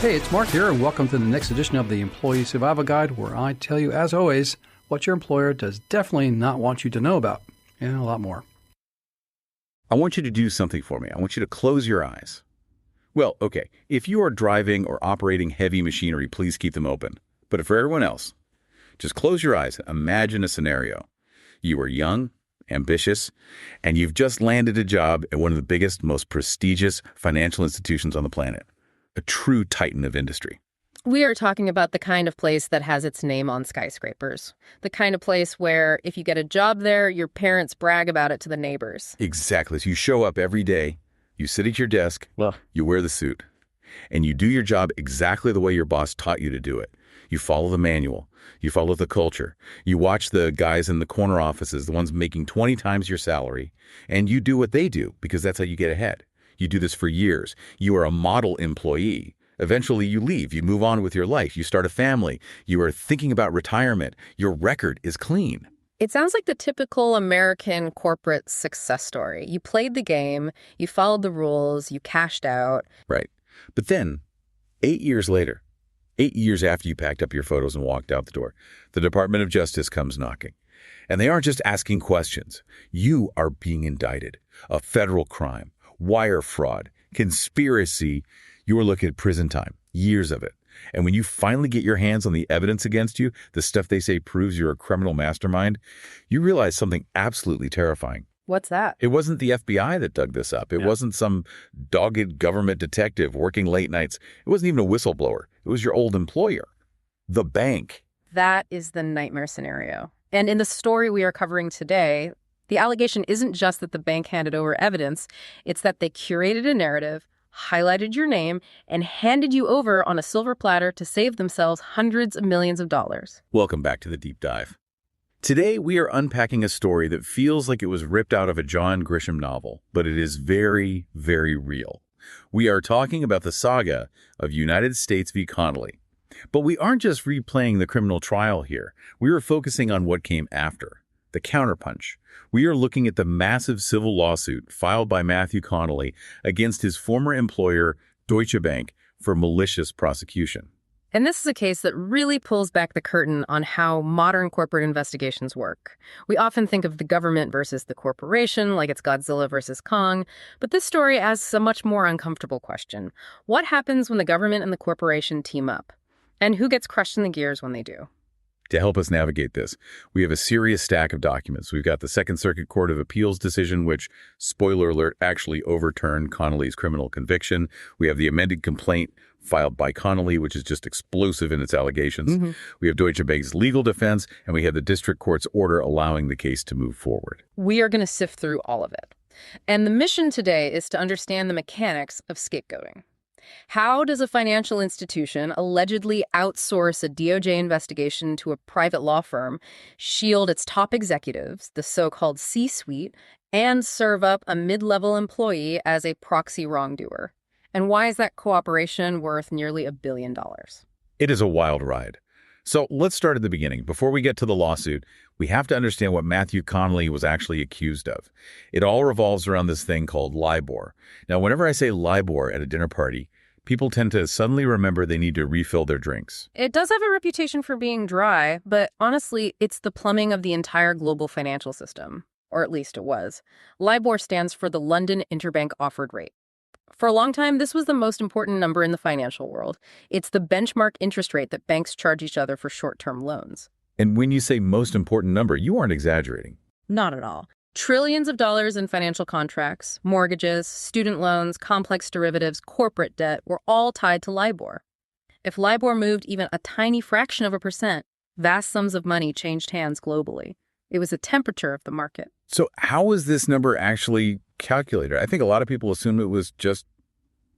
Hey, it's Mark here, and welcome to the next edition of the Employee Survival Guide, where I tell you, as always, what your employer does definitely not want you to know about, and a lot more. I want you to do something for me. I want you to close your eyes. Well, okay, if you are driving or operating heavy machinery, please keep them open. But for everyone else, just close your eyes. Imagine a scenario. You are young, ambitious, and you've just landed a job at one of the biggest, most prestigious financial institutions on the planet. A true titan of industry. We are talking about the kind of place that has its name on skyscrapers. The kind of place where if you get a job there, your parents brag about it to the neighbors. Exactly. So you show up every day, you sit at your desk, you wear the suit, and you do your job exactly the way your boss taught you to do it. You follow the manual. You follow the culture. You watch the guys in the corner offices, the ones making 20 times your salary, and you do what they do because that's how you get ahead. You do this for years. You are a model employee. Eventually you leave. You move on with your life. You start a family. You are thinking about retirement. Your record is clean. It sounds like the typical American corporate success story. You played the game, you followed the rules, you cashed out. Right. But then, 8 years later, 8 years after you packed up your photos and walked out the door, the Department of Justice comes knocking. And they aren't just asking questions. You are being indicted. A federal crime. Wire fraud, conspiracy, you are looking at prison time, years of it. And when you finally get your hands on the evidence against you, the stuff they say proves you're a criminal mastermind, you realize something absolutely terrifying. What's that? It wasn't the FBI that dug this up. It wasn't some dogged government detective working late nights. It wasn't even a whistleblower. It was your old employer, the bank. That is the nightmare scenario. And in the story we are covering today, the allegation isn't just that the bank handed over evidence, it's that they curated a narrative, highlighted your name, and handed you over on a silver platter to save themselves hundreds of millions of dollars. Welcome back to the Deep Dive. Today, we are unpacking a story that feels like it was ripped out of a John Grisham novel, but it is very, very real. We are talking about the saga of United States v. Connolly. But we aren't just replaying the criminal trial here. We are focusing on what came after. The counterpunch. We are looking at the massive civil lawsuit filed by Matthew Connolly against his former employer, Deutsche Bank, for malicious prosecution. And this is a case that really pulls back the curtain on how modern corporate investigations work. We often think of the government versus the corporation, like it's Godzilla versus Kong, but this story asks a much more uncomfortable question. What happens when the government and the corporation team up? And who gets crushed in the gears when they do? To help us navigate this, we have a serious stack of documents. We've got the Second Circuit Court of Appeals decision, which, spoiler alert, actually overturned Connolly's criminal conviction. We have the amended complaint filed by Connolly, which is just explosive in its allegations. We have Deutsche Bank's legal defense, and we have the district court's order allowing the case to move forward. We are going to sift through all of it. And the mission today is to understand the mechanics of scapegoating. How does a financial institution allegedly outsource a DOJ investigation to a private law firm, shield its top executives, the so-called C-suite, and serve up a mid-level employee as a proxy wrongdoer? And why is that cooperation worth nearly $1 billion? It is a wild ride. So let's start at the beginning. Before we get to the lawsuit, we have to understand what Matthew Connolly was actually accused of. It all revolves around this thing called LIBOR. Now, whenever I say LIBOR at a dinner party, people tend to suddenly remember they need to refill their drinks. It does have a reputation for being dry, but honestly, it's the plumbing of the entire global financial system. Or at least it was. LIBOR stands for the London Interbank Offered Rate. For a long time, this was the most important number in the financial world. It's the benchmark interest rate that banks charge each other for short-term loans. And when you say most important number, you aren't exaggerating. Not at all. Trillions of dollars in financial contracts, mortgages, student loans, complex derivatives, corporate debt were all tied to LIBOR. If LIBOR moved even a tiny fraction of a percent, vast sums of money changed hands globally. It was the temperature of the market. So how was this number actually calculated? I think a lot of people assume it was just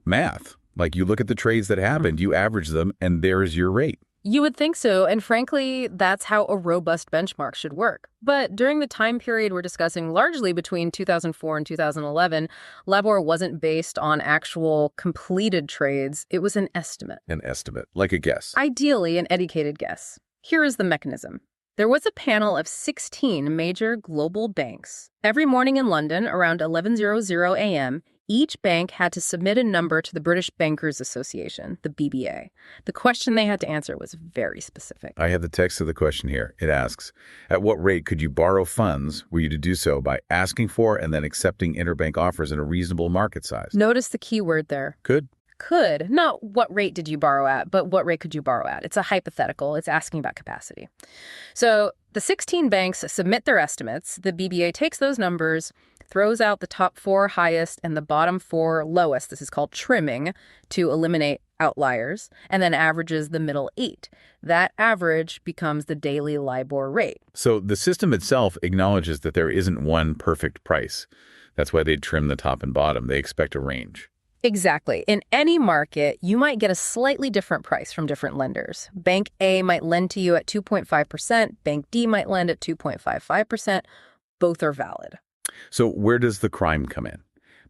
math. Like you look at the trades that happened, you average them, and there's your rate. You would think so, and frankly, that's how a robust benchmark should work. But during the time period we're discussing, largely between 2004 and 2011, LIBOR wasn't based on actual completed trades. It was an estimate. An estimate, like a guess. Ideally, an educated guess. Here is the mechanism. There was a panel of 16 major global banks. Every morning in London, around 11:00 a.m., Each bank had to submit a number to the British Bankers Association, the BBA. The question they had to answer was very specific. I have the text of the question here. It asks, at what rate could you borrow funds were you to do so by asking for and then accepting interbank offers in a reasonable market size? Notice the key word there. Could? Could. Not what rate did you borrow at, but what rate could you borrow at? It's a hypothetical. It's asking about capacity. So the 16 banks submit their estimates. The BBA takes those numbers, throws out the top 4 highest and the bottom 4 lowest. This is called trimming to eliminate outliers, and then averages the middle 8. That average becomes the daily LIBOR rate. So the system itself acknowledges that there isn't one perfect price. That's why they trim the top and bottom. They expect a range. Exactly. In any market, you might get a slightly different price from different lenders. Bank A might lend to you at 2.5%. Bank D might lend at 2.55%. Both are valid. So where does the crime come in?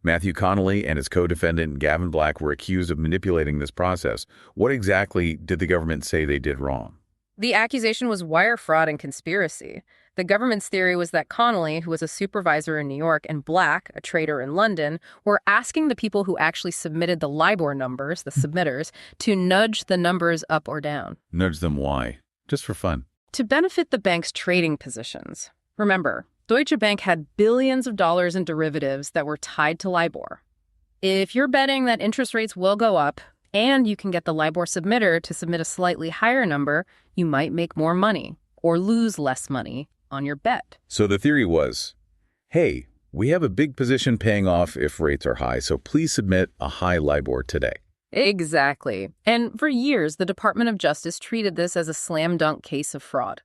Matthew Connolly and his co-defendant Gavin Black were accused of manipulating this process. What exactly did the government say they did wrong? The accusation was wire fraud and conspiracy. The government's theory was that Connolly, who was a supervisor in New York, and Black, a trader in London, were asking the people who actually submitted the LIBOR numbers, the submitters, to nudge the numbers up or down. Nudge them why? Just for fun. To benefit the bank's trading positions. Remember, Deutsche Bank had billions of dollars in derivatives that were tied to LIBOR. If you're betting that interest rates will go up, and you can get the LIBOR submitter to submit a slightly higher number, you might make more money or lose less money on your bet. So the theory was, hey, we have a big position paying off if rates are high, so please submit a high LIBOR today. Exactly. And for years, the Department of Justice treated this as a slam dunk case of fraud.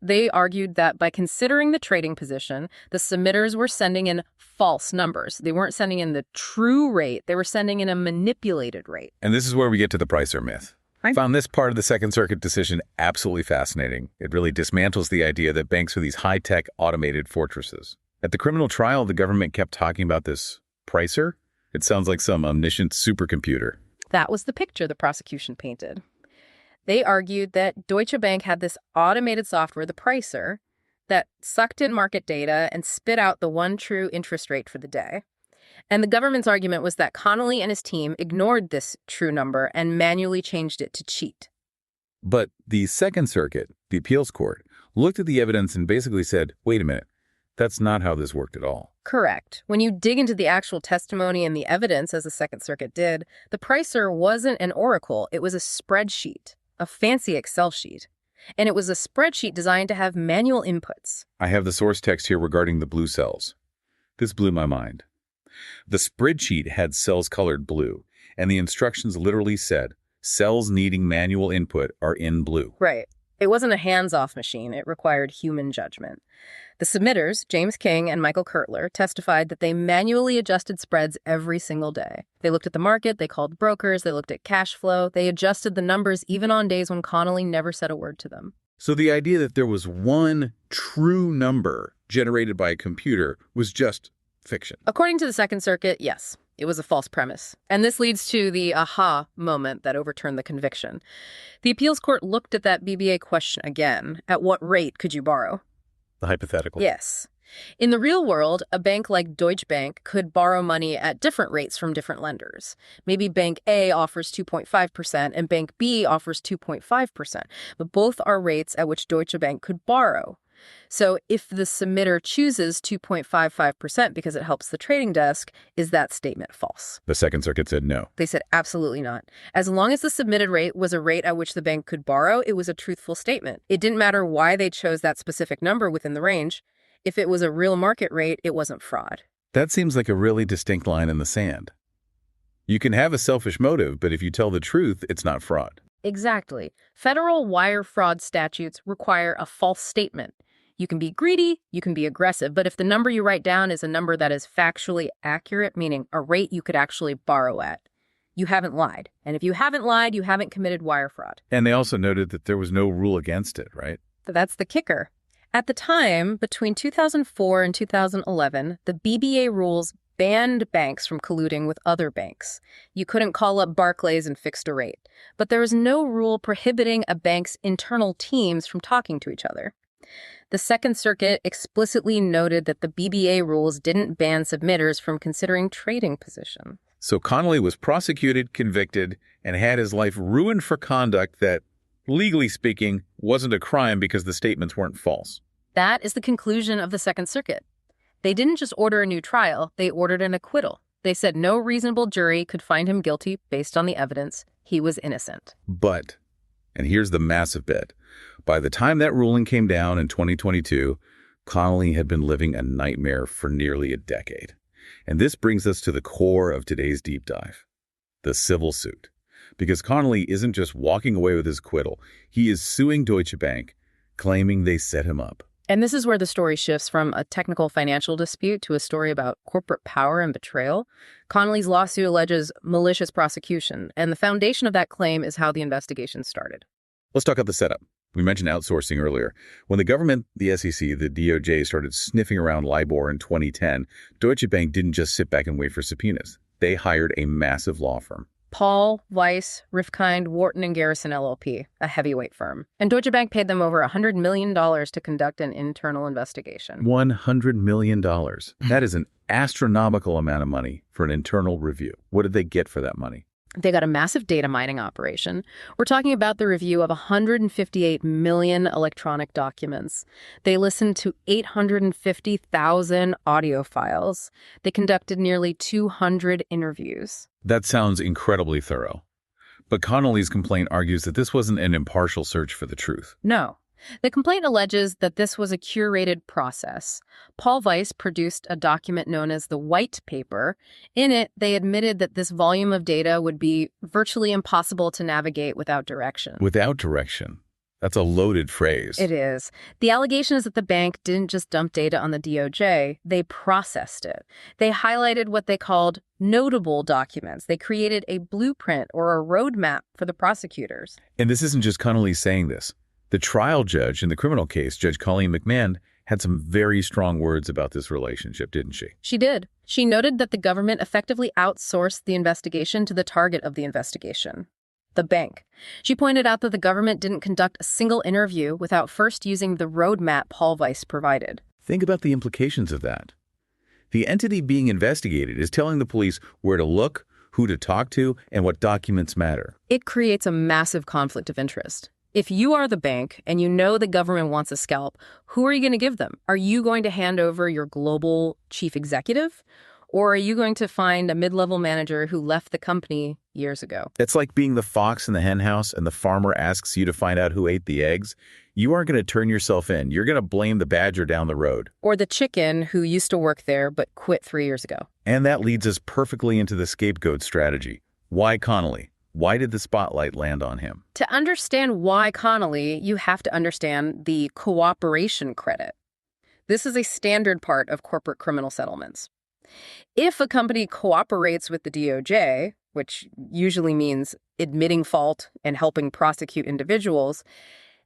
They argued that by considering the trading position, the submitters were sending in false numbers. They weren't sending in the true rate. They were sending in a manipulated rate. And this is where we get to the pricer myth. I found this part of the Second Circuit decision absolutely fascinating. It really dismantles the idea that banks are these high-tech automated fortresses. At the criminal trial, the government kept talking about this pricer. It sounds like some omniscient supercomputer. That was the picture the prosecution painted. They argued that Deutsche Bank had this automated software, the pricer, that sucked in market data and spit out the one true interest rate for the day. And the government's argument was that Connolly and his team ignored this true number and manually changed it to cheat. But the Second Circuit, the appeals court, looked at the evidence and basically said, wait a minute, that's not how this worked at all. Correct. When you dig into the actual testimony and the evidence, as the Second Circuit did, the pricer wasn't an oracle. It was a spreadsheet, a fancy Excel sheet. And it was a spreadsheet designed to have manual inputs. I have the source text here regarding the blue cells. This blew my mind. The spreadsheet had cells colored blue, and the instructions literally said, cells needing manual input are in blue. Right. It wasn't a hands-off machine. It required human judgment. The submitters, James King and Michael Kurtler, testified that they manually adjusted spreads every single day. They looked at the market, they called brokers, they looked at cash flow, they adjusted the numbers even on days when Connolly never said a word to them. So the idea that there was one true number generated by a computer was just fiction. According to the Second Circuit, yes, it was a false premise. And this leads to the aha moment that overturned the conviction. The appeals court looked at that BBA question again. At what rate could you borrow? The hypothetical. Yes. In the real world, a bank like Deutsche Bank could borrow money at different rates from different lenders. Maybe Bank A offers 2.5% and Bank B offers 2.5%, but both are rates at which Deutsche Bank could borrow. So if the submitter chooses 2.55% because it helps the trading desk, is that statement false? The Second Circuit said no. They said absolutely not. As long as the submitted rate was a rate at which the bank could borrow, it was a truthful statement. It didn't matter why they chose that specific number within the range. If it was a real market rate, it wasn't fraud. That seems like a really distinct line in the sand. You can have a selfish motive, but if you tell the truth, it's not fraud. Exactly. Federal wire fraud statutes require a false statement. You can be greedy, you can be aggressive, but if the number you write down is a number that is factually accurate, meaning a rate you could actually borrow at, you haven't lied. And if you haven't lied, you haven't committed wire fraud. And they also noted that there was no rule against it, right? That's the kicker. At the time, between 2004 and 2011, the BBA rules banned banks from colluding with other banks. You couldn't call up Barclays and fix a rate. But there was no rule prohibiting a bank's internal teams from talking to each other. The Second Circuit explicitly noted that the BBA rules didn't ban submitters from considering trading position. So Connolly was prosecuted, convicted, and had his life ruined for conduct that, legally speaking, wasn't a crime because the statements weren't false. That is the conclusion of the Second Circuit. They didn't just order a new trial, they ordered an acquittal. They said no reasonable jury could find him guilty based on the evidence. He was innocent. But, and here's the massive bit, by the time that ruling came down in 2022, Connolly had been living a nightmare for nearly a decade. And this brings us to the core of today's deep dive, the civil suit. Because Connolly isn't just walking away with his acquittal, he is suing Deutsche Bank, claiming they set him up. And this is where the story shifts from a technical financial dispute to a story about corporate power and betrayal. Connolly's lawsuit alleges malicious prosecution, and the foundation of that claim is how the investigation started. Let's talk about the setup. We mentioned outsourcing earlier. When the government, the SEC, the DOJ started sniffing around LIBOR in 2010, Deutsche Bank didn't just sit back and wait for subpoenas. They hired a massive law firm. Paul, Weiss, Rifkind, Wharton & Garrison LLP, a heavyweight firm. And Deutsche Bank paid them over $100 million to conduct an internal investigation. $100 million. That is an astronomical amount of money for an internal review. What did they get for that money? They got a massive data mining operation. We're talking about the review of 158 million electronic documents. They listened to 850,000 audio files. They conducted nearly 200 interviews. That sounds incredibly thorough. But Connolly's complaint argues that this wasn't an impartial search for the truth. No. The complaint alleges that this was a curated process. Paul Weiss produced a document known as the White Paper. In it, they admitted that this volume of data would be virtually impossible to navigate without direction. Without direction? That's a loaded phrase. It is. The allegation is that the bank didn't just dump data on the DOJ, they processed it. They highlighted what they called notable documents. They created a blueprint or a roadmap for the prosecutors. And this isn't just Connolly saying this. The trial judge in the criminal case, Judge Colleen McMahon, had some very strong words about this relationship, didn't she? She did. She noted that the government effectively outsourced the investigation to the target of the investigation, the bank. She pointed out that the government didn't conduct a single interview without first using the roadmap Paul Weiss provided. Think about the implications of that. The entity being investigated is telling the police where to look, who to talk to, and what documents matter. It creates a massive conflict of interest. If you are the bank and you know the government wants a scalp, who are you going to give them? Are you going to hand over your global chief executive? Or are you going to find a mid-level manager who left the company years ago? That's like being the fox in the hen house and the farmer asks you to find out who ate the eggs. You aren't going to turn yourself in. You're going to blame the badger down the road. Or the chicken who used to work there but quit 3 years ago. And that leads us perfectly into the scapegoat strategy. Why Connolly? Why did the spotlight land on him? To understand why Connolly, you have to understand the cooperation credit. This is a standard part of corporate criminal settlements. If a company cooperates with the DOJ, which usually means admitting fault and helping prosecute individuals,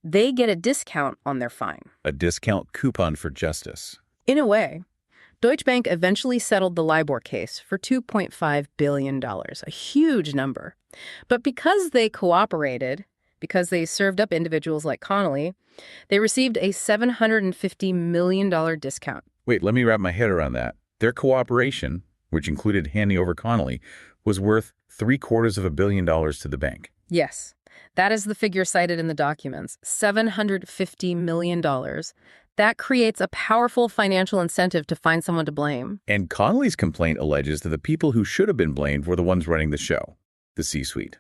they get a discount on their fine. A discount coupon for justice. In a way. Deutsche Bank eventually settled the LIBOR case for $2.5 billion, a huge number. But because they cooperated, because they served up individuals like Connolly, they received a $750 million discount. Wait, let me wrap my head around that. Their cooperation, which included handing over Connolly, was worth $750 million to the bank. Yes, that is the figure cited in the documents, $750 million. That creates a powerful financial incentive to find someone to blame. And Connolly's complaint alleges that the people who should have been blamed were the ones running the show, the C-suite.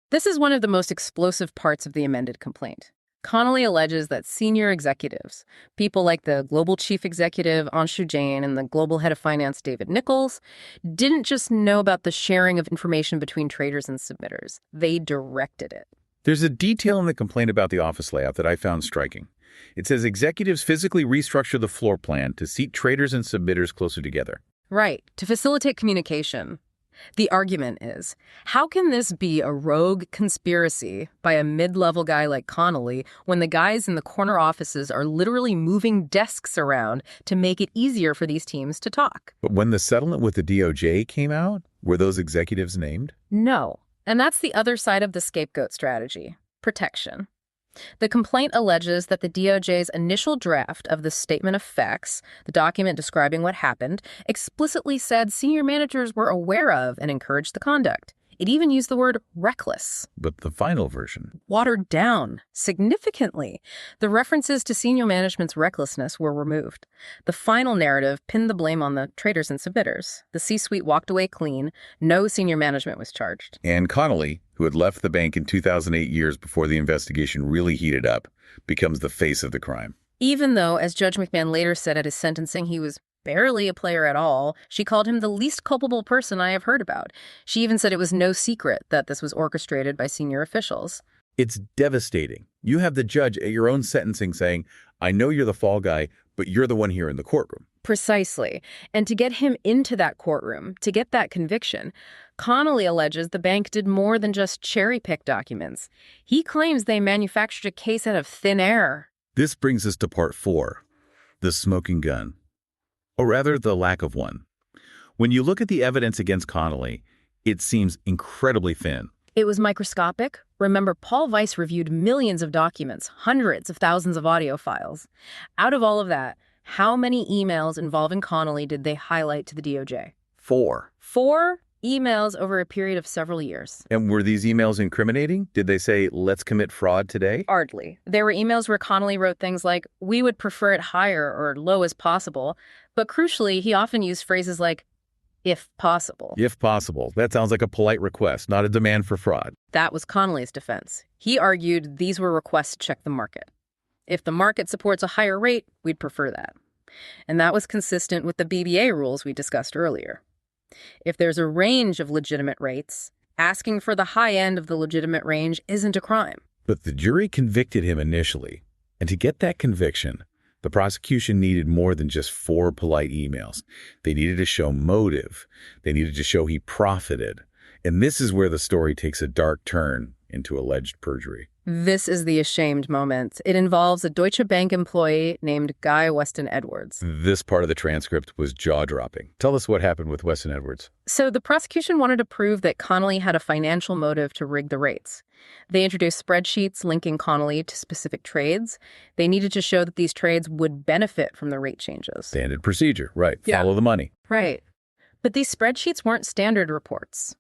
This is one of the most explosive parts of the amended complaint. Connolly alleges that senior executives, people like the global chief executive, Anshu Jain, and the global head of finance, David Nichols, didn't just know about the sharing of information between traders and submitters. They directed it. There's a detail in the complaint about the office layout that I found striking. It says executives physically restructure the floor plan to seat traders and submitters closer together. Right, to facilitate communication. The argument is, how can this be a rogue conspiracy by a mid-level guy like Connolly when the guys in the corner offices are literally moving desks around to make it easier for these teams to talk? But when the settlement with the DOJ came out, were those executives named? No. And that's the other side of the scapegoat strategy, protection. The complaint alleges that the DOJ's initial draft of the statement of facts, the document describing what happened, explicitly said senior managers were aware of and encouraged the conduct. It even used the word reckless. But the final version? Watered down significantly. The references to senior management's recklessness were removed. The final narrative pinned the blame on the traders and submitters. The C-suite walked away clean. No senior management was charged. And Connolly, who had left the bank in 2008, years before the investigation really heated up, becomes the face of the crime. Even though, as Judge McMahon later said at his sentencing, he was barely a player at all, she called him the least culpable person I have heard about. She even said it was no secret that this was orchestrated by senior officials. It's devastating. You have the judge at your own sentencing saying, I know you're the fall guy, but you're the one here in the courtroom. Precisely. And to get him into that courtroom, to get that conviction, Connolly alleges the bank did more than just cherry-pick documents. He claims they manufactured a case out of thin air. This brings us to part 4, the smoking gun. Or rather, the lack of one. When you look at the evidence against Connolly, it seems incredibly thin. It was microscopic. Remember, Paul Weiss reviewed millions of documents, hundreds of thousands of audio files. Out of all of that, how many emails involving Connolly did they highlight to the DOJ? 4. 4 emails over a period of several years. And were these emails incriminating? Did they say, let's commit fraud today? Hardly. There were emails where Connolly wrote things like, we would prefer it higher or low as possible. But crucially, he often used phrases like, if possible. If possible. That sounds like a polite request, not a demand for fraud. That was Connolly's defense. He argued these were requests to check the market. If the market supports a higher rate, we'd prefer that. And that was consistent with the BBA rules we discussed earlier. If there's a range of legitimate rates, asking for the high end of the legitimate range isn't a crime. But the jury convicted him initially. And to get that conviction, the prosecution needed more than just 4 polite emails. They needed to show motive. They needed to show he profited. And this is where the story takes a dark turn into alleged perjury. This is the ashamed moment. It involves a Deutsche Bank employee named Guy Weston Edwards. This part of the transcript was jaw-dropping. Tell us what happened with Weston Edwards. So the prosecution wanted to prove that Connolly had a financial motive to rig the rates. They introduced spreadsheets linking Connolly to specific trades. They needed to show that these trades would benefit from the rate changes. Standard procedure, right. Yeah. Follow the money. Right. But these spreadsheets weren't standard reports.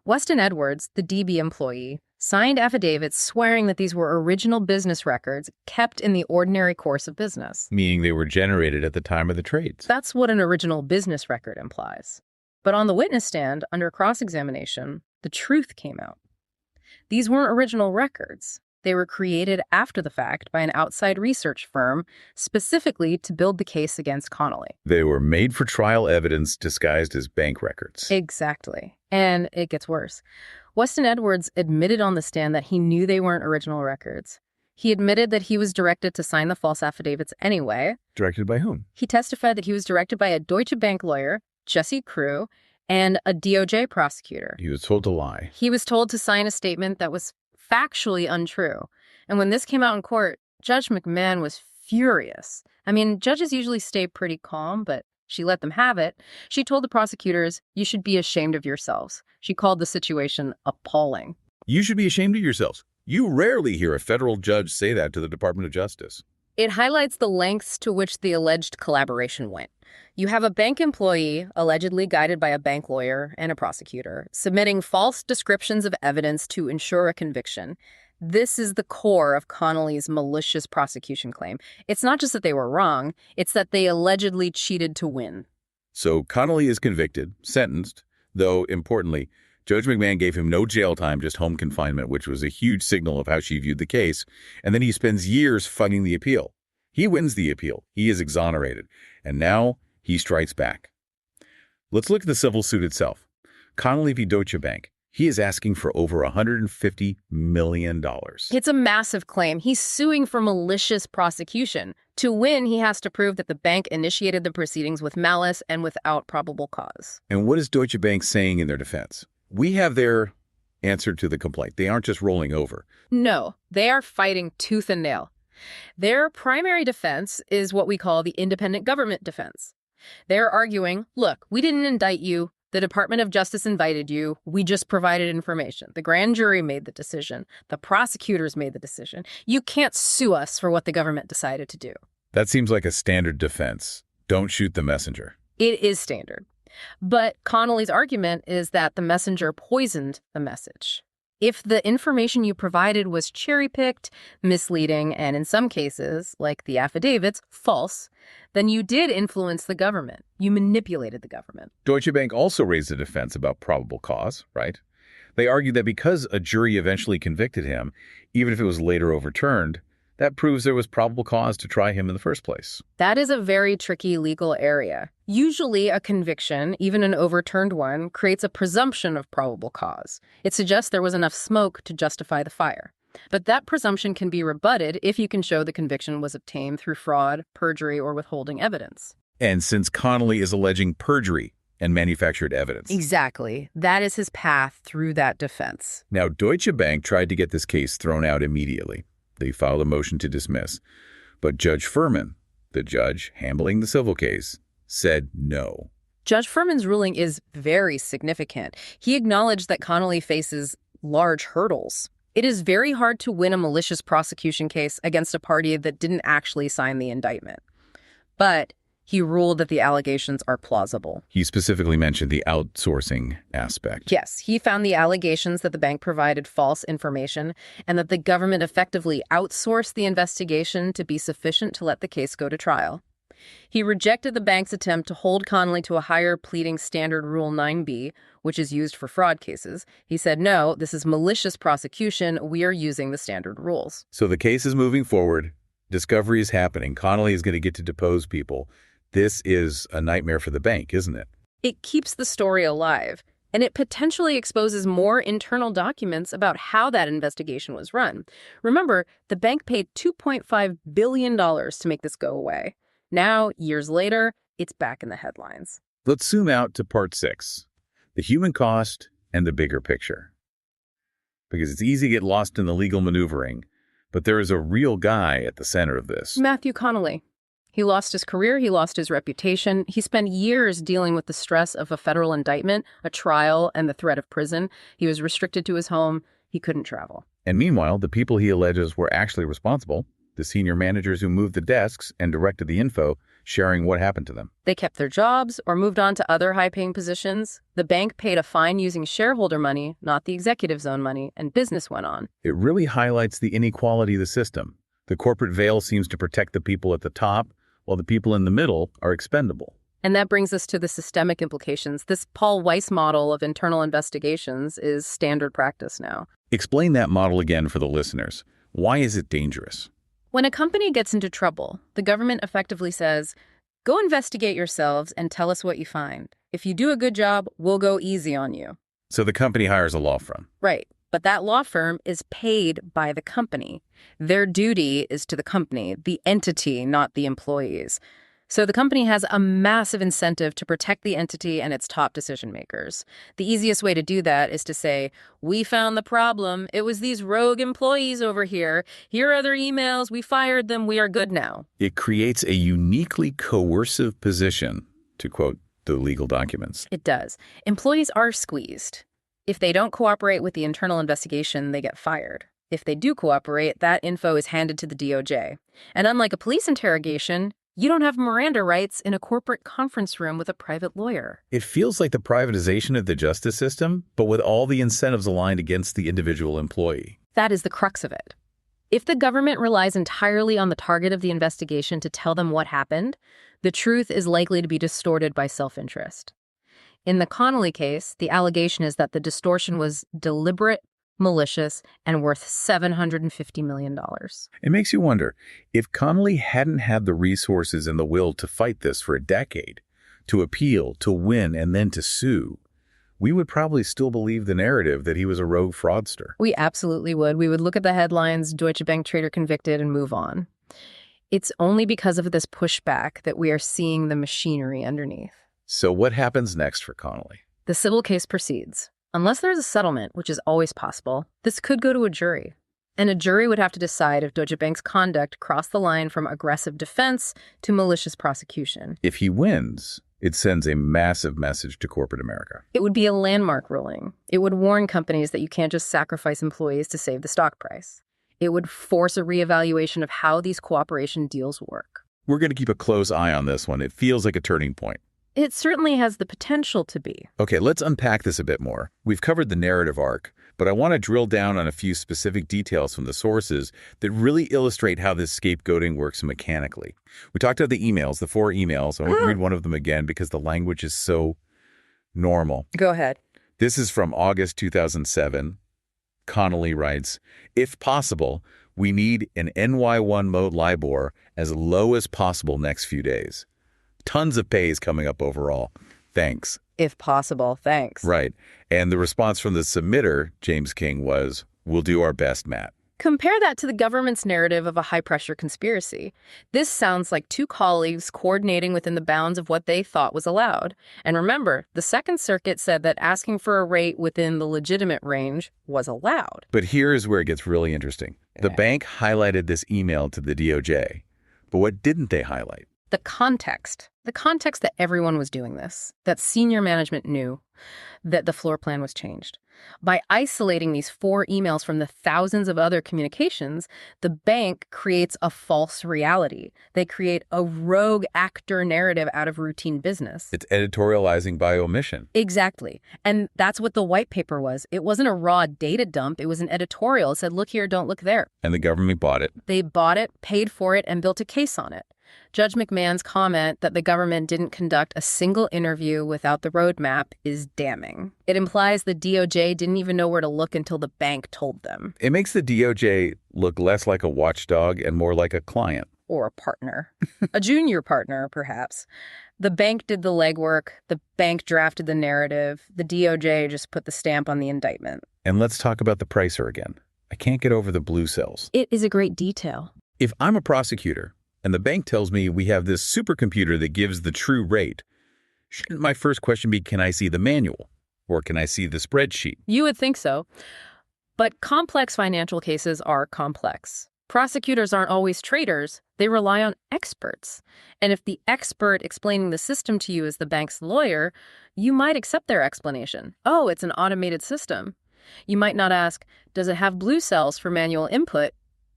Weston Edwards, the DB employee, signed affidavits swearing that these were original business records kept in the ordinary course of business. Meaning they were generated at the time of the trades. That's what an original business record implies. But on the witness stand, under cross-examination, the truth came out. These weren't original records. They were created after the fact by an outside research firm, specifically to build the case against Connolly. They were made for trial evidence disguised as bank records. Exactly. And it gets worse. Weston Edwards admitted on the stand that he knew they weren't original records. He admitted that he was directed to sign the false affidavits anyway. Directed by whom? He testified that he was directed by a Deutsche Bank lawyer, Jesse Crew, and a DOJ prosecutor. He was told to lie. He was told to sign a statement that was factually untrue. And when this came out in court, Judge McMahon was furious. I mean, judges usually stay pretty calm, but she let them have it. She told the prosecutors, you should be ashamed of yourselves. She called the situation appalling. You should be ashamed of yourselves. You rarely hear a federal judge say that to the Department of Justice. It highlights the lengths to which the alleged collaboration went. You have a bank employee, allegedly guided by a bank lawyer and a prosecutor, submitting false descriptions of evidence to ensure a conviction. This is the core of Connolly's malicious prosecution claim. It's not just that they were wrong, it's that they allegedly cheated to win. So Connolly is convicted, sentenced, though, importantly, Judge McMahon gave him no jail time, just home confinement, which was a huge signal of how she viewed the case. And then he spends years fighting the appeal. He wins the appeal. He is exonerated. And now he strikes back. Let's look at the civil suit itself. Connolly v. Deutsche Bank. He is asking for over $150 million. It's a massive claim. He's suing for malicious prosecution. To win, he has to prove that the bank initiated the proceedings with malice and without probable cause. And what is Deutsche Bank saying in their defense? We have their answer to the complaint. They aren't just rolling over. No, they are fighting tooth and nail. Their primary defense is what we call the independent government defense. They're arguing, look, we didn't indict you. The Department of Justice invited you. We just provided information. The grand jury made the decision. The prosecutors made the decision. You can't sue us for what the government decided to do. That seems like a standard defense. Don't shoot the messenger. It is standard. But Connolly's argument is that the messenger poisoned the message. If the information you provided was cherry-picked, misleading, and in some cases, like the affidavits, false, then you did influence the government. You manipulated the government. Deutsche Bank also raised a defense about probable cause, right? They argued that because a jury eventually convicted him, even if it was later overturned, that proves there was probable cause to try him in the first place. That is a very tricky legal area. Usually a conviction, even an overturned one, creates a presumption of probable cause. It suggests there was enough smoke to justify the fire. But that presumption can be rebutted if you can show the conviction was obtained through fraud, perjury, or withholding evidence. And since Connolly is alleging perjury and manufactured evidence. Exactly. That is his path through that defense. Now, Deutsche Bank tried to get this case thrown out immediately. They filed a motion to dismiss. But Judge Furman, the judge handling the civil case, said no. Judge Furman's ruling is very significant. He acknowledged that Connolly faces large hurdles. It is very hard to win a malicious prosecution case against a party that didn't actually sign the indictment. But he ruled that the allegations are plausible. He specifically mentioned the outsourcing aspect. Yes, he found the allegations that the bank provided false information and that the government effectively outsourced the investigation to be sufficient to let the case go to trial. He rejected the bank's attempt to hold Connolly to a higher pleading standard Rule 9b, which is used for fraud cases. He said, no, this is malicious prosecution. We are using the standard rules. So the case is moving forward. Discovery is happening. Connolly is going to get to depose people. This is a nightmare for the bank, isn't it? It keeps the story alive, and it potentially exposes more internal documents about how that investigation was run. Remember, the bank paid $2.5 billion to make this go away. Now, years later, it's back in the headlines. Let's zoom out to part 6, the human cost and the bigger picture. Because it's easy to get lost in the legal maneuvering, but there is a real guy at the center of this. Matthew Connolly. He lost his career, he lost his reputation. He spent years dealing with the stress of a federal indictment, a trial, and the threat of prison. He was restricted to his home. He couldn't travel. And meanwhile, the people he alleges were actually responsible, the senior managers who moved the desks and directed the info, sharing what happened to them. They kept their jobs or moved on to other high-paying positions. The bank paid a fine using shareholder money, not the executive's own money, and business went on. It really highlights the inequality of the system. The corporate veil seems to protect the people at the top, while the people in the middle are expendable. And that brings us to the systemic implications. This Paul Weiss model of internal investigations is standard practice now. Explain that model again for the listeners. Why is it dangerous? When a company gets into trouble, the government effectively says, go investigate yourselves and tell us what you find. If you do a good job, we'll go easy on you. So the company hires a law firm. Right. But that law firm is paid by the company. Their duty is to the company, the entity, not the employees. So the company has a massive incentive to protect the entity and its top decision makers. The easiest way to do that is to say, we found the problem. It was these rogue employees over here. Here are their emails. We fired them. We are good now. It creates a uniquely coercive position, to quote the legal documents. It does. Employees are squeezed. If they don't cooperate with the internal investigation, they get fired. If they do cooperate, that info is handed to the DOJ. And unlike a police interrogation, you don't have Miranda rights in a corporate conference room with a private lawyer. It feels like the privatization of the justice system, but with all the incentives aligned against the individual employee. That is the crux of it. If the government relies entirely on the target of the investigation to tell them what happened, the truth is likely to be distorted by self-interest. In the Connolly case, the allegation is that the distortion was deliberate, malicious, and worth $750 million. It makes you wonder, if Connolly hadn't had the resources and the will to fight this for a decade, to appeal, to win, and then to sue, we would probably still believe the narrative that he was a rogue fraudster. We absolutely would. We would look at the headlines, Deutsche Bank trader convicted, and move on. It's only because of this pushback that we are seeing the machinery underneath. So what happens next for Connolly? The civil case proceeds. Unless there's a settlement, which is always possible, this could go to a jury. And a jury would have to decide if Deutsche Bank's conduct crossed the line from aggressive defense to malicious prosecution. If he wins, It sends a massive message to corporate America. It would be a landmark ruling. It would warn companies that you can't just sacrifice employees to save the stock price. It would force a reevaluation of how these cooperation deals work. We're going to keep a close eye on this one. It feels like a turning point. It certainly has the potential to be. Okay, let's unpack this a bit more. We've covered the narrative arc, but I want to drill down on a few specific details from the sources that really illustrate how this scapegoating works mechanically. We talked about the emails, the 4 emails. I won't read one of them again because the language is so normal. Go ahead. This is from August 2007. Connolly writes, "If possible, we need an NY1 mode LIBOR as low as possible next few days. Tons of pays coming up overall. Thanks." If possible, thanks. Right. And the response from the submitter, James King, was, "We'll do our best, Matt." Compare that to the government's narrative of a high-pressure conspiracy. This sounds like 2 colleagues coordinating within the bounds of what they thought was allowed. And remember, the Second Circuit said that asking for a rate within the legitimate range was allowed. But here's where it gets really interesting. The bank highlighted this email to the DOJ. But what didn't they highlight? The context that everyone was doing this, that senior management knew that the floor plan was changed. By isolating these 4 emails from the thousands of other communications, the bank creates a false reality. They create a rogue actor narrative out of routine business. It's editorializing by omission. Exactly. And that's what the white paper was. It wasn't a raw data dump. It was an editorial. It said, look here, don't look there. And the government bought it. They bought it, paid for it, and built a case on it. Judge McMahon's comment that the government didn't conduct a single interview without the roadmap is damning. It implies the DOJ didn't even know where to look until the bank told them. It makes the DOJ look less like a watchdog and more like a client. Or a partner. A junior partner, perhaps. The bank did the legwork. The bank drafted the narrative. The DOJ just put the stamp on the indictment. And let's talk about the pricer again. I can't get over the blue cells. It is a great detail. If I'm a prosecutor, and the bank tells me we have this supercomputer that gives the true rate, shouldn't my first question be, can I see the manual? Or can I see the spreadsheet? You would think so. But complex financial cases are complex. Prosecutors aren't always traders. They rely on experts. And if the expert explaining the system to you is the bank's lawyer, you might accept their explanation. Oh, it's an automated system. You might not ask, does it have blue cells for manual input?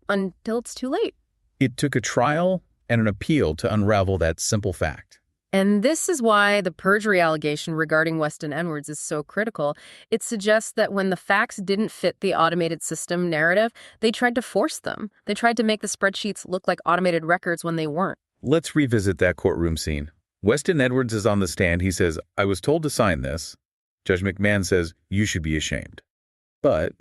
Until it's too late. It took a trial and an appeal to unravel that simple fact. And this is why the perjury allegation regarding Weston Edwards is so critical. It suggests that when the facts didn't fit the automated system narrative, they tried to force them. They tried to make the spreadsheets look like automated records when they weren't. Let's revisit that courtroom scene. Weston Edwards is on the stand. He says, "I was told to sign this." Judge McMahon says, "You should be ashamed." But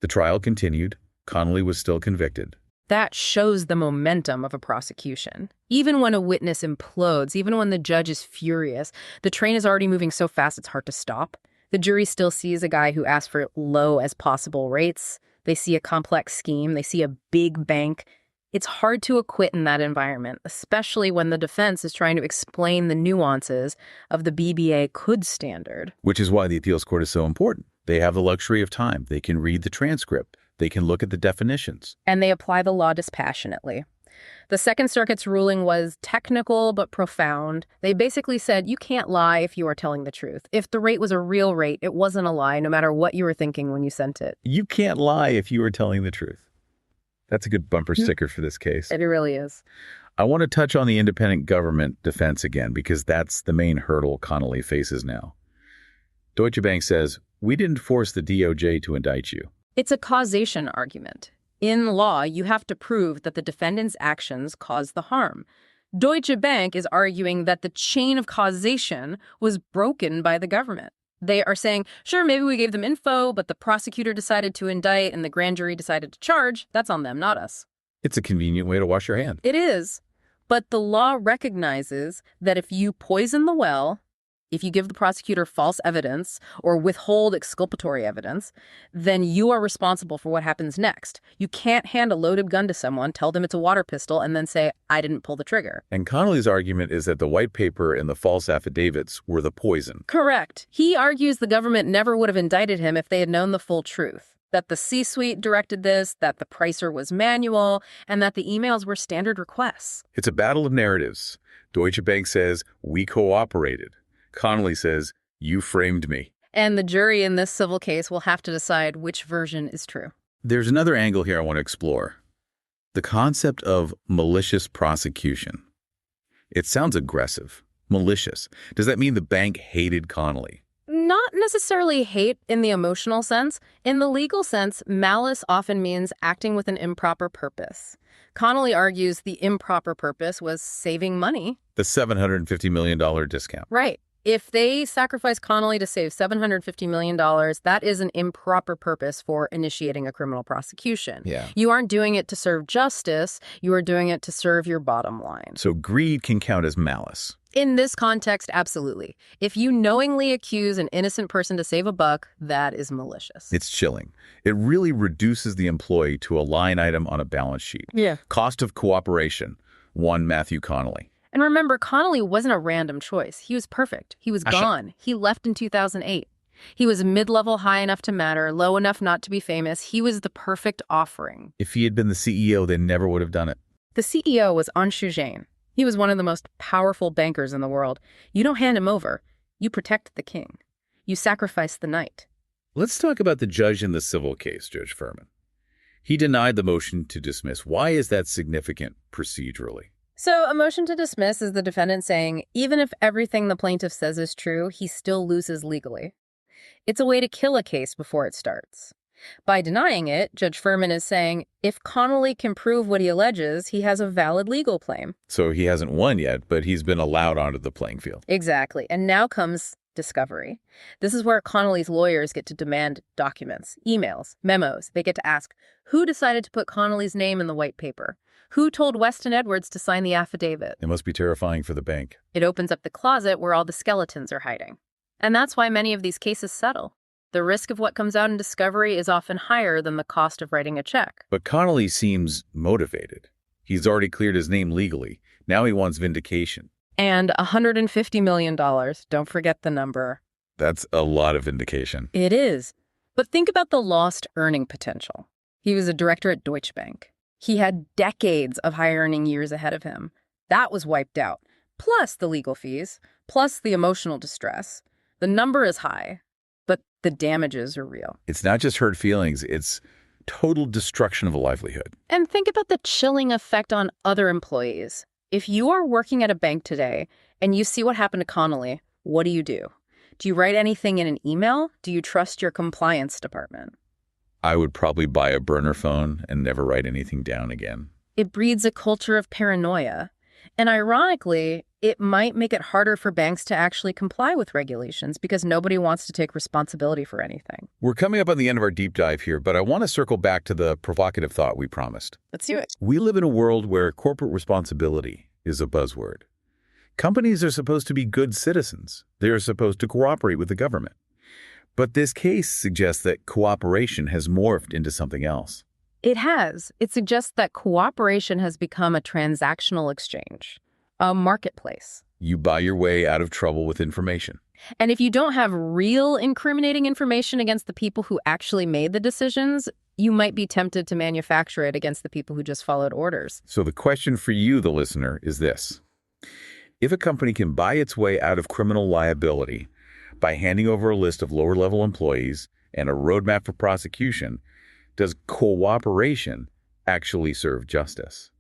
the trial continued. Connolly was still convicted. That shows the momentum of a prosecution. Even when a witness implodes, even when the judge is furious, the train is already moving so fast it's hard to stop. The jury still sees a guy who asked for low as possible rates. They see a complex scheme. They see a big bank. It's hard to acquit in that environment, especially when the defense is trying to explain the nuances of the BBA could standard. Which is why the appeals court is so important. They have the luxury of time. They can read the transcript. They can look at the definitions. And they apply the law dispassionately. The Second Circuit's ruling was technical but profound. They basically said you can't lie if you are telling the truth. If the rate was a real rate, it wasn't a lie, no matter what you were thinking when you sent it. You can't lie if you were telling the truth. That's a good bumper sticker for this case. It really is. I want to touch on the independent government defense again, because that's the main hurdle Connolly faces now. Deutsche Bank says, "We didn't force the DOJ to indict you." It's a causation argument. In law, you have to prove that the defendant's actions caused the harm. Deutsche Bank is arguing that the chain of causation was broken by the government. They are saying, sure, maybe we gave them info, but the prosecutor decided to indict and the grand jury decided to charge. That's on them, not us. It's a convenient way to wash your hands. It is. But the law recognizes that if you poison the well, if you give the prosecutor false evidence or withhold exculpatory evidence, then you are responsible for what happens next. You can't hand a loaded gun to someone, tell them it's a water pistol, and then say, I didn't pull the trigger. And Connolly's argument is that the white paper and the false affidavits were the poison. Correct. He argues the government never would have indicted him if they had known the full truth. That the C-suite directed this, that the pricer was manual, and that the emails were standard requests. It's a battle of narratives. Deutsche Bank says, we cooperated. Connolly says, you framed me. And the jury in this civil case will have to decide which version is true. There's another angle here I want to explore. The concept of malicious prosecution. It sounds aggressive. Malicious. Does that mean the bank hated Connolly? Not necessarily hate in the emotional sense. In the legal sense, malice often means acting with an improper purpose. Connolly argues the improper purpose was saving money. The $750 million discount. Right. If they sacrifice Connolly to save $750 million, that is an improper purpose for initiating a criminal prosecution. Yeah. You aren't doing it to serve justice. You are doing it to serve your bottom line. So greed can count as malice. In this context, absolutely. If you knowingly accuse an innocent person to save a buck, that is malicious. It's chilling. It really reduces the employee to a line item on a balance sheet. Yeah. Cost of cooperation, one Matthew Connolly. And remember, Connolly wasn't a random choice. He was perfect. He was gone. He left in 2008. He was mid-level, high enough to matter, low enough not to be famous. He was the perfect offering. If he had been the CEO, they never would have done it. The CEO was Anshu Jain. He was one of the most powerful bankers in the world. You don't hand him over. You protect the king. You sacrifice the knight. Let's talk about the judge in the civil case, Judge Furman. He denied the motion to dismiss. Why is that significant procedurally? So a motion to dismiss is the defendant saying, even if everything the plaintiff says is true, he still loses legally. It's a way to kill a case before it starts. By denying it, Judge Furman is saying, if Connolly can prove what he alleges, he has a valid legal claim. So he hasn't won yet, but he's been allowed onto the playing field. Exactly. And now comes discovery. This is where Connolly's lawyers get to demand documents, emails, memos. They get to ask, who decided to put Connolly's name in the white paper? Who told Weston Edwards to sign the affidavit? It must be terrifying for the bank. It opens up the closet where all the skeletons are hiding. And that's why many of these cases settle. The risk of what comes out in discovery is often higher than the cost of writing a check. But Connolly seems motivated. He's already cleared his name legally. Now he wants vindication. And $150 million. Don't forget the number. That's a lot of vindication. It is. But think about the lost earning potential. He was a director at Deutsche Bank. He had decades of high earning years ahead of him. That was wiped out. Plus the legal fees, plus the emotional distress. The number is high, but the damages are real. It's not just hurt feelings, it's total destruction of a livelihood. And think about the chilling effect on other employees. If you are working at a bank today and you see what happened to Connolly, what do? Do you write anything in an email? Do you trust your compliance department? I would probably buy a burner phone and never write anything down again. It breeds a culture of paranoia. And ironically, it might make it harder for banks to actually comply with regulations because nobody wants to take responsibility for anything. We're coming up on the end of our deep dive here, but I want to circle back to the provocative thought we promised. Let's do it. We live in a world where corporate responsibility is a buzzword. Companies are supposed to be good citizens. They're supposed to cooperate with the government. But this case suggests that cooperation has morphed into something else. It has. It suggests that cooperation has become a transactional exchange, a marketplace. You buy your way out of trouble with information. And if you don't have real incriminating information against the people who actually made the decisions, you might be tempted to manufacture it against the people who just followed orders. So the question for you, the listener, is this. If a company can buy its way out of criminal liability by handing over a list of lower-level employees and a roadmap for prosecution, does cooperation actually serve justice?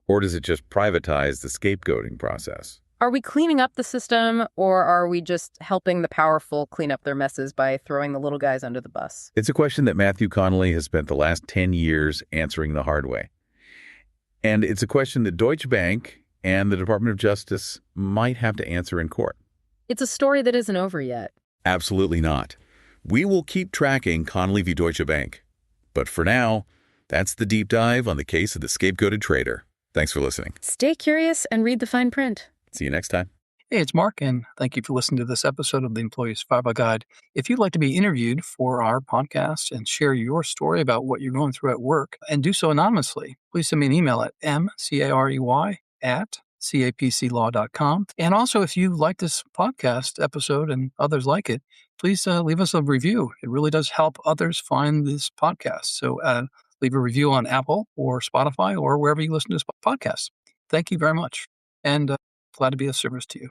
Or does it just privatize the scapegoating process? Are we cleaning up the system, or are we just helping the powerful clean up their messes by throwing the little guys under the bus? It's a question that Matthew Connolly has spent the last 10 years answering the hard way. And it's a question that Deutsche Bank and the Department of Justice might have to answer in court. It's a story that isn't over yet. Absolutely not. We will keep tracking Connolly v. Deutsche Bank. But for now, that's the deep dive on the case of the scapegoated trader. Thanks for listening. Stay curious and read the fine print. See you next time. Hey, it's Mark, and thank you for listening to this episode of the Employee Survival Guide. If you'd like to be interviewed for our podcast and share your story about what you're going through at work, and do so anonymously, please send me an email at mcarey@capclaw.com. And also, if you like this podcast episode and others like it, please leave us a review. It really does help others find this podcast. So leave a review on Apple or Spotify or wherever you listen to this podcast. Thank you very much. And Glad to be of service to you.